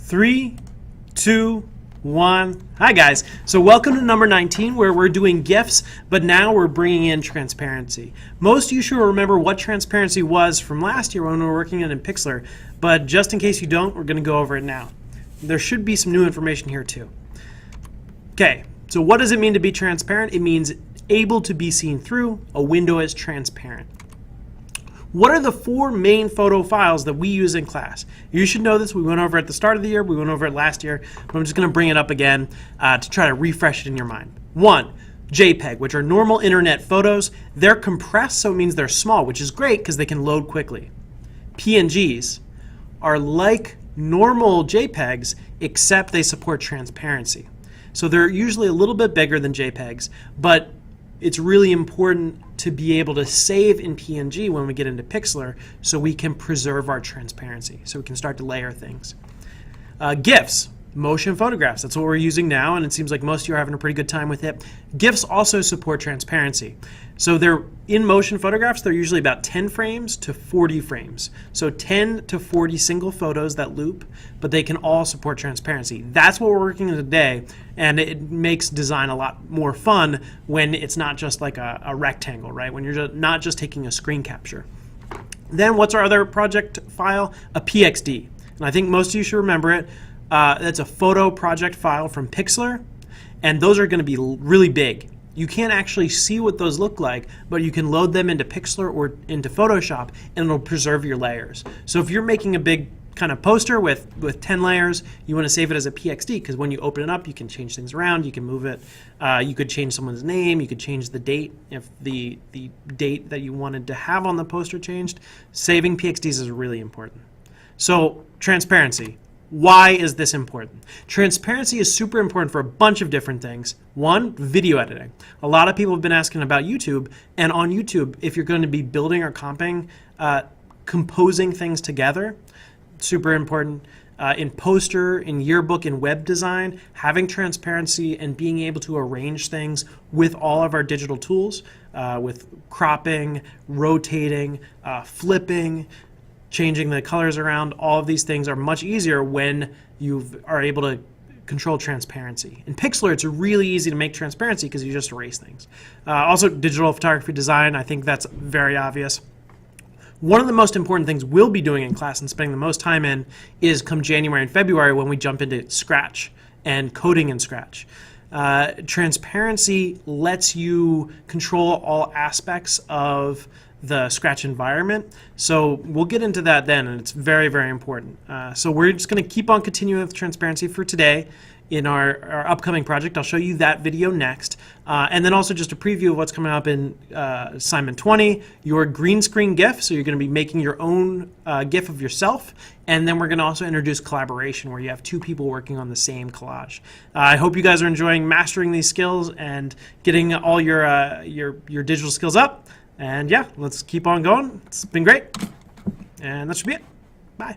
3, 2, 1. Hi guys. So welcome to number 19 where we're doing GIFs, but now we're bringing in transparency. Most of you should remember what transparency was from last year when we were working in Pixlr, but just in case you don't, we're going to go over it now. There should be some new information here too. Okay, so what does it mean to be transparent? It means able to be seen through. A window is transparent. What are the 4 main photo files that we use in class? You should know this. We went over it at the start of the year. We went over it last year. But I'm just going to bring it up again to try to refresh it in your mind. 1, JPEG, which are normal internet photos. They're compressed, so it means they're small, which is great because they can load quickly. PNGs are like normal JPEGs, except they support transparency. So they're usually a little bit bigger than JPEGs, but it's really important to be able to save in PNG when we get into Pixlr so we can preserve our transparency, so we can start to layer things. GIFs, motion photographs, that's what we're using now, and it seems like most of you are having a pretty good time with it. GIFs also support transparency. So they're in motion photographs, they're usually about 10 frames to 40 frames. So 10 to 40 single photos that loop, but they can all support transparency. That's what we're working on today, and it makes design a lot more fun when it's not just like a rectangle, right? When you're not just taking a screen capture. Then what's our other project file? A PXD. And I think most of you should remember it. That's a photo project file from Pixlr, and those are going to be really big. You can't actually see what those look like, but you can load them into Pixlr or into Photoshop, and it'll preserve your layers. So if you're making a big kind of poster with 10 layers, you want to save it as a PXD, because when you open it up, you can change things around, you can move it, you could change someone's name, you could change the date if the date that you wanted to have on the poster changed. Saving PXDs is really important. So transparency. Why is this important? Transparency is super important for a bunch of different things. 1, video editing. A lot of people have been asking about YouTube, and on YouTube, if you're going to be building or comping, composing things together, super important. In poster, in yearbook, in web design, having transparency and being able to arrange things with all of our digital tools, with cropping, rotating, flipping, changing the colors around, all of these things are much easier when you are able to control transparency. In Pixlr, it's really easy to make transparency because you just erase things. Also, digital photography design, I think that's very obvious. One of the most important things we'll be doing in class and spending the most time in is come January and February when we jump into Scratch and coding in Scratch. Transparency lets you control all aspects of the Scratch environment. So we'll get into that then, and it's very, very important. So we're just going to keep on continuing with transparency for today in our upcoming project. I'll show you that video next. And then also just a preview of what's coming up in assignment 20, your green screen GIF. So you're going to be making your own GIF of yourself. And then we're going to also introduce collaboration where you have 2 people working on the same collage. I hope you guys are enjoying mastering these skills and getting all your digital skills up. And yeah, let's keep on going. It's been great. And that should be it. Bye.